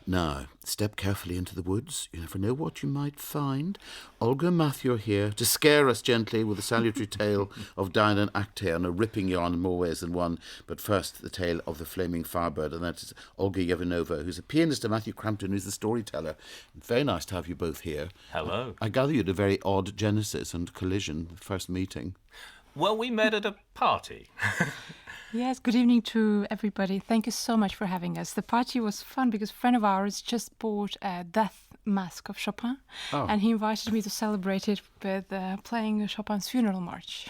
Now, step carefully into the woods. You never know what you might find. Olga Matthew here to scare us gently with a salutary tale of Diana and Actaeon, a ripping yarn in more ways than one. But first, the tale of the flaming Firebird, and that is Olga Jegunova, who's a pianist, and Matthew Crampton, who's the storyteller. Very nice to have you both here. Hello. I gather you had a very odd genesis and collision, the first meeting. Well, we met at a party. Yes, good evening to everybody. Thank you so much for having us. The party was fun because a friend of ours just bought a death mask of Chopin, and he invited me to celebrate it with playing Chopin's funeral march.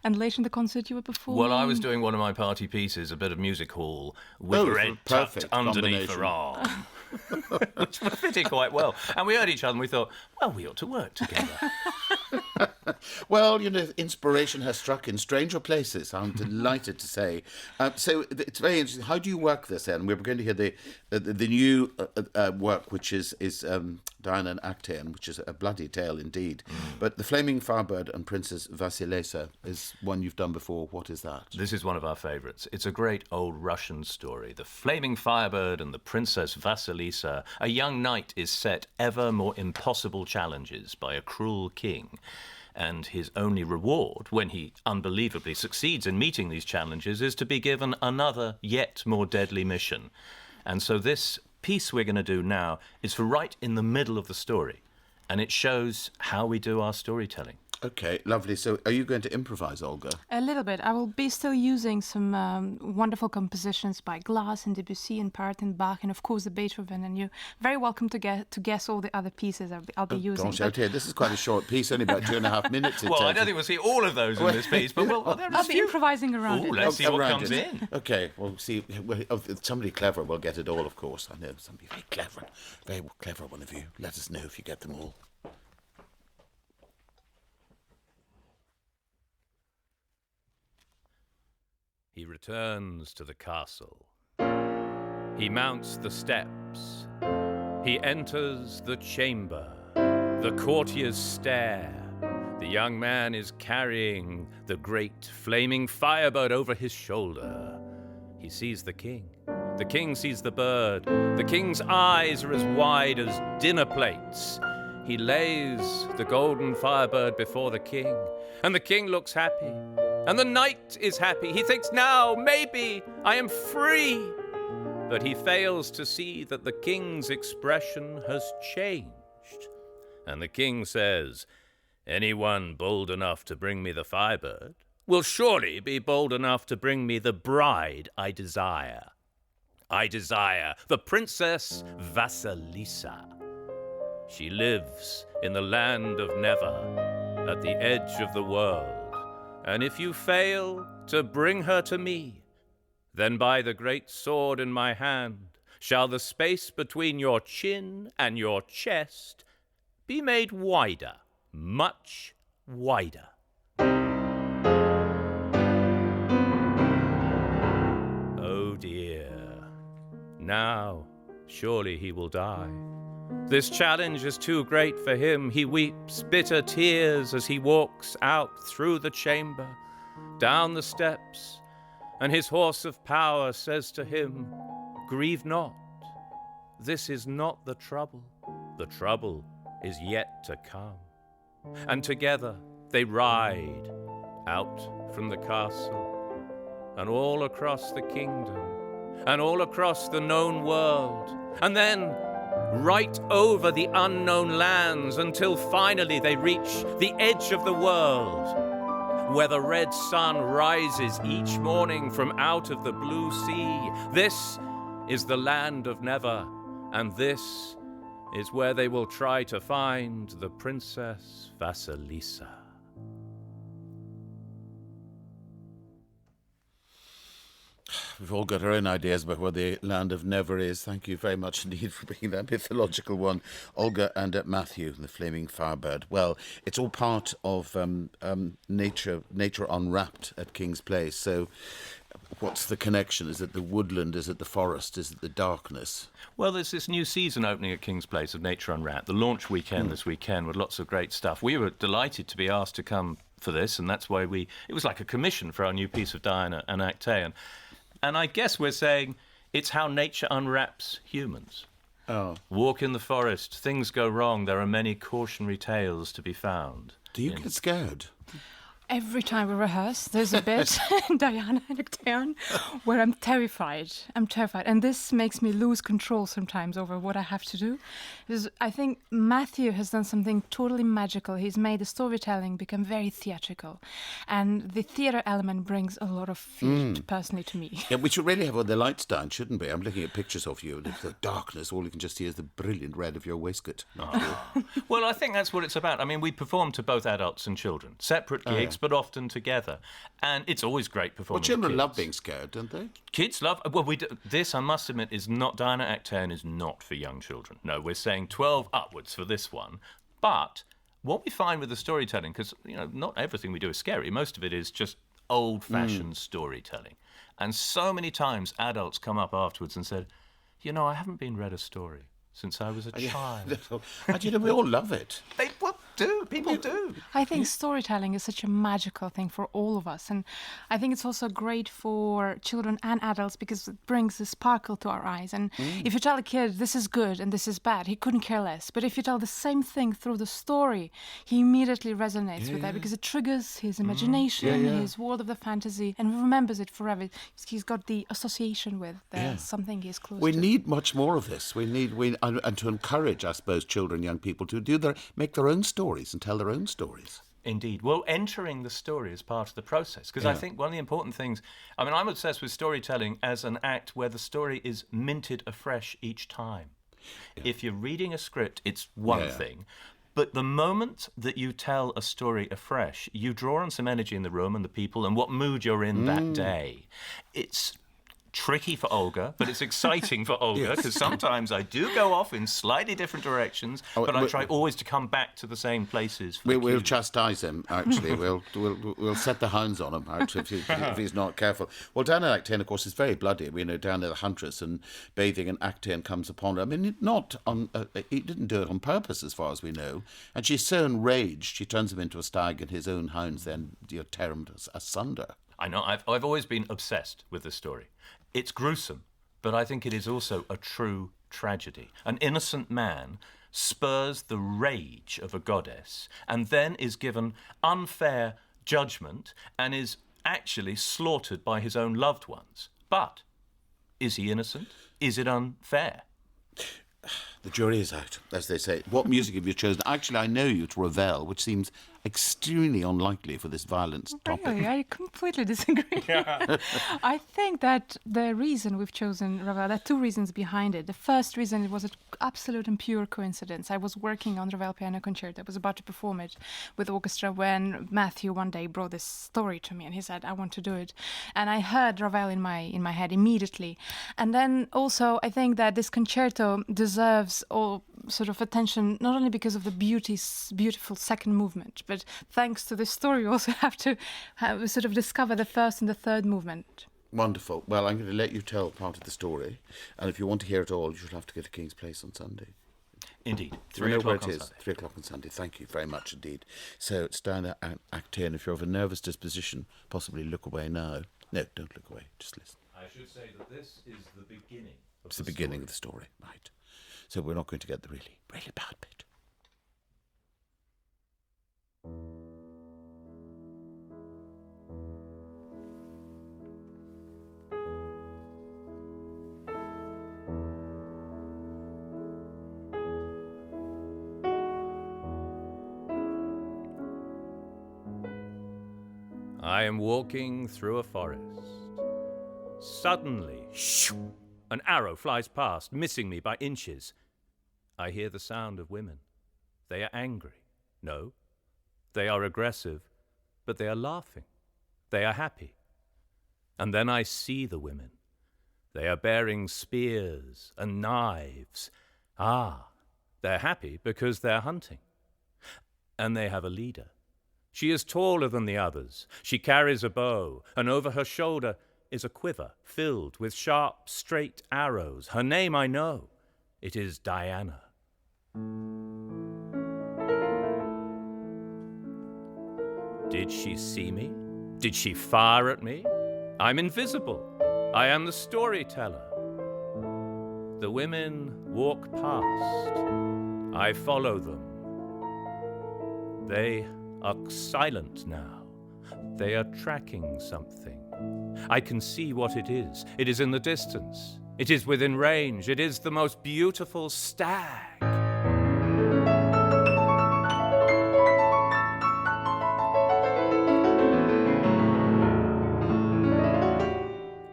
And later in the concert you were performing... Well, I was doing one of my party pieces, a bit of music hall, with red tucked underneath her arm, which fitted quite well. And we heard each other and we thought, well, we ought to work together. Well, you know, inspiration has struck in stranger places, I'm delighted to say. So it's very interesting. How do you work this then? We're going to hear the new work, which is Diana and Actaeon, which is a bloody tale indeed. But The Flaming Firebird and Princess Vasilisa is one you've done before. What is that? This is one of our favourites. It's a great old Russian story. The Flaming Firebird and the Princess Vasilisa. A young knight is set ever more impossible challenges by a cruel king. And his only reward, when he unbelievably succeeds in meeting these challenges, is to be given another, yet more deadly mission. And so this piece we're going to do now is for right in the middle of the story. And it shows how we do our storytelling. Okay, lovely. So are you going to improvise, Olga? A little bit. I will be still using some wonderful compositions by Glass and Debussy and Part and Bach and, of course, the Beethoven. And you're very welcome to guess all the other pieces I'll be using. Gosh, okay, this is quite a short piece, only about 2.5 minutes. Well, I don't think we'll see all of those in this piece, but I'll be improvising around it. Let's see what comes in. Okay, well, see, somebody clever will get it all, of course. I know somebody very clever one of you. Let us know if you get them all. He returns to the castle. He mounts the steps. He enters the chamber. The courtiers stare. The young man is carrying the great flaming Firebird over his shoulder. He sees the king. The king sees the bird. The king's eyes are as wide as dinner plates. He lays the golden Firebird before the king, and the king looks happy. And the knight is happy. He thinks, now, maybe, I am free. But he fails to see that the king's expression has changed. And the king says, anyone bold enough to bring me the Firebird will surely be bold enough to bring me the bride I desire. I desire the Princess Vasilisa. She lives in the land of never, at the edge of the world. And if you fail to bring her to me, then by the great sword in my hand shall the space between your chin and your chest be made wider, much wider. Oh dear, now surely he will die. This challenge is too great for him. He weeps bitter tears as he walks out through the chamber, down the steps, and his horse of power says to him, grieve not. This is not the trouble. The trouble is yet to come. And together they ride out from the castle and all across the kingdom and all across the known world, and then right over the unknown lands until finally they reach the edge of the world, where the red sun rises each morning from out of the blue sea. This is the land of never, and this is where they will try to find the Princess Vasilisa. We've all got our own ideas about where the land of never is. Thank you very much indeed for bringing that mythological one. Olga and Matthew, The Flaming Firebird. Well, it's all part of nature unwrapped at King's Place. So what's the connection? Is it the woodland? Is it the forest? Is it the darkness? Well, there's this new season opening at King's Place of Nature Unwrapped, the launch weekend this weekend with lots of great stuff. We were delighted to be asked to come for this, and that's why it was like a commission for our new piece of Diana and Actaeon. And I guess we're saying it's how nature unwraps humans. Oh. Walk in the forest, things go wrong, there are many cautionary tales to be found. Do you get scared? Every time we rehearse, there's a bit in Diana and Actaeon where I'm terrified. And this makes me lose control sometimes over what I have to do. Because I think Matthew has done something totally magical. He's made the storytelling become very theatrical. And the theatre element brings a lot of fear, personally, to me. Yeah, we should really have all the lights down, shouldn't we? I'm looking at pictures of you, and it's the darkness. All you can just see is the brilliant red of your waistcoat. Well, I think that's what it's about. I mean, we perform to both adults and children. Separate gigs, but often together. And it's always great performing. Well, children kids. love being scared, don't they? Kids love... Well, this, I must admit, is not... Diana Actaeon is not for young children. No, we're saying 12 upwards for this one. But what we find with the storytelling, because, not everything we do is scary. Most of it is just old-fashioned storytelling. And so many times adults come up afterwards and said, I haven't been read a story since I was a child. And we all love it. They do. People do. I think storytelling is such a magical thing for all of us. And I think it's also great for children and adults because it brings a sparkle to our eyes. And if you tell a kid, this is good and this is bad, he couldn't care less. But if you tell the same thing through the story, he immediately resonates with that because it triggers his imagination, his world of the fantasy, and remembers it forever. He's got the association with something he's close to. We need much more of this. And to encourage, I suppose, children, young people to make their own stories and tell their own stories. Indeed. Well, entering the story is part of the process. Because I think one of the important things... I'm obsessed with storytelling as an act where the story is minted afresh each time. Yeah. If you're reading a script, it's one thing. But the moment that you tell a story afresh, you draw on some energy in the room and the people and what mood you're in that day. It's tricky for Olga, but it's exciting for Olga because sometimes I do go off in slightly different directions, but I try always to come back to the same places. We'll chastise him. Actually, we'll set the hounds on him. Actually, if he's not careful. Well, Diana Actaeon, of course, is very bloody. We know down there the huntress and bathing, and Actaeon comes upon her. I mean, he didn't do it on purpose, as far as we know. And she's so enraged, she turns him into a stag, and his own hounds then tear him asunder. I know. I've always been obsessed with this story. It's gruesome, but I think it is also a true tragedy. An innocent man spurs the rage of a goddess and then is given unfair judgment and is actually slaughtered by his own loved ones. But is he innocent? Is it unfair? The jury is out, as they say. What music have you chosen? Actually, I know you to Ravel, which seems extremely unlikely for this violence topic. Really? I completely disagree. I think that the reason we've chosen Ravel, there are two reasons behind it. The first reason, it was an absolute and pure coincidence. I was working on the Ravel Piano Concerto. I was about to perform it with orchestra when Matthew one day brought this story to me and he said, I want to do it. And I heard Ravel in my head immediately. And then also, I think that this concerto deserves all sort of attention, not only because of the beautiful second movement, but thanks to this story, we also have to sort of discover the first and the third movement. Wonderful. Well, I'm going to let you tell part of the story, and if you want to hear it all, you'll have to go to King's Place on Sunday. Indeed. 3 o'clock on Sunday. 3 o'clock on Sunday. Thank you very much indeed. So it's Diana Actaeon. If you're of a nervous disposition, possibly look away now. No, don't look away. Just listen. I should say that this is the beginning of It's the beginning of the story, right. So we're not going to get the really, really bad bit. I am walking through a forest. Suddenly, shoo, an arrow flies past, missing me by inches. I hear the sound of women. They are angry. No, they are aggressive, but they are laughing. They are happy. And then I see the women. They are bearing spears and knives. Ah, they're happy because they're hunting. And they have a leader. She is taller than the others. She carries a bow, and over her shoulder is a quiver filled with sharp, straight arrows. Her name I know. It is Diana. Did she see me? Did she fire at me? I'm invisible. I am the storyteller. The women walk past. I follow them. They are silent now. They are tracking something. I can see what it is. It is in the distance. It is within range. It is the most beautiful stag.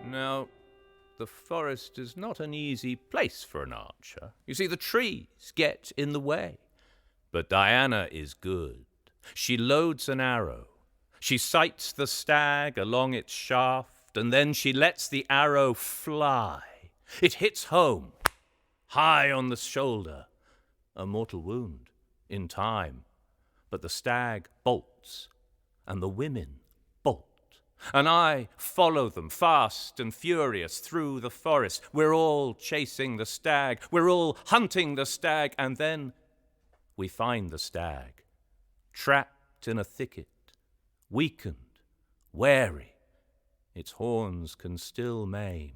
Now, the forest is not an easy place for an archer. You see, the trees get in the way. But Diana is good. She loads an arrow. She sights the stag along its shaft, and then she lets the arrow fly. It hits home, high on the shoulder. A mortal wound, in time. But the stag bolts, and the women bolt. And I follow them, fast and furious, through the forest. We're all chasing the stag. We're all hunting the stag. And then we find the stag, trapped in a thicket, weakened, wary. Its horns can still maim.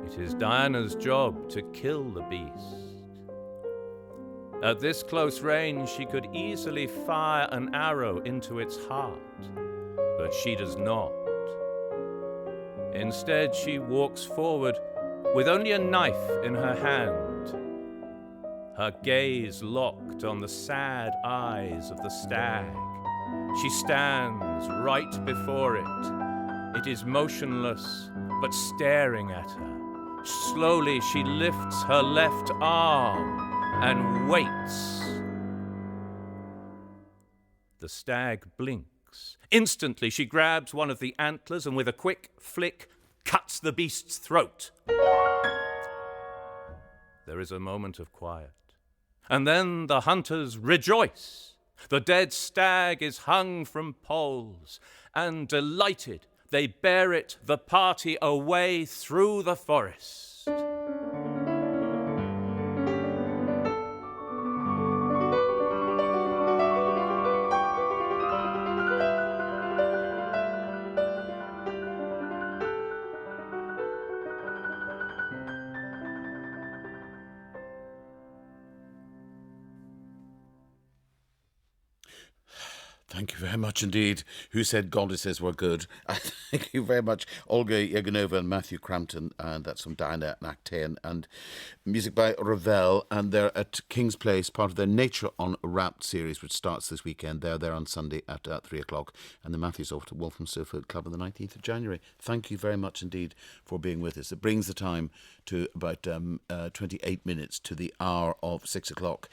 It is Diana's job to kill the beast. At this close range, she could easily fire an arrow into its heart, but she does not. Instead, she walks forward with only a knife in her hand, her gaze locked on the sad eyes of the stag. She stands right before it. It is motionless, but staring at her. Slowly, she lifts her left arm and waits. The stag blinks. Instantly, she grabs one of the antlers and with a quick flick, cuts the beast's throat. There is a moment of quiet. And then the hunters rejoice. The dead stag is hung from poles, and delighted, they bear it, the party, away through the forest. Thank you very much indeed. Who said goddesses were good? Thank you very much, Olga Jegunova and Matthew Crampton, and that's from Diana and Actaeon, and music by Ravel, and they're at King's Place, part of their Nature on Wrapped series, which starts this weekend. They're there on Sunday at 3 o'clock, and the Matthews off to Waltham Sofa Club on the 19th of January. Thank you very much indeed for being with us. It brings the time to about 28 minutes to the hour of 6 o'clock.